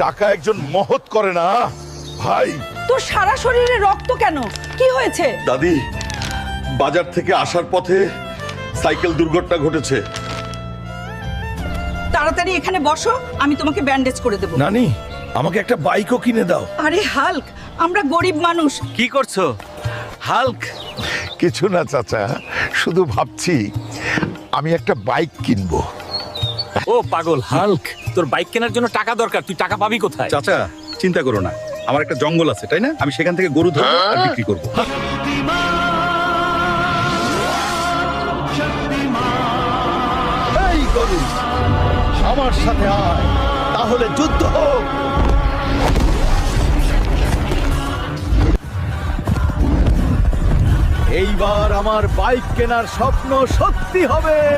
টাকা একজন মহৎ করে না ভাই। তোর সারা শরীরে রক্ত কেন? কি হয়েছে? দাদি, বাজার থেকে আসার পথে সাইকেল দুর্ঘটনা ঘটেছে। তাড়াতাড়ি এখানে বসো, আমি তোমাকে ব্যান্ডেজ করে দেব। নানি, আমাকে একটা বাইকও কিনে দাও। আরে হাল্ক, আমরা গরিব মানুষ। কি করছো হাল্ক? কিছু না চাচা, শুধু ভাবছি আমি একটা বাইক কিনবো। ও পাগল হাল্ক, তোর বাইক কেনার জন্য টাকা দরকার, তুই টাকা পাবি কোথায়? চাচা চিন্তা করো না, আমার একটা জঙ্গল আছে তাই না, আমি সেখান থেকে গরু ধরবো আর বিক্রি করবো। এই গরু, আমার সাথে আয়, তাহলে যুদ্ধ হোক। এইবার আমার বাইক কেনার স্বপ্ন সত্যি হবে।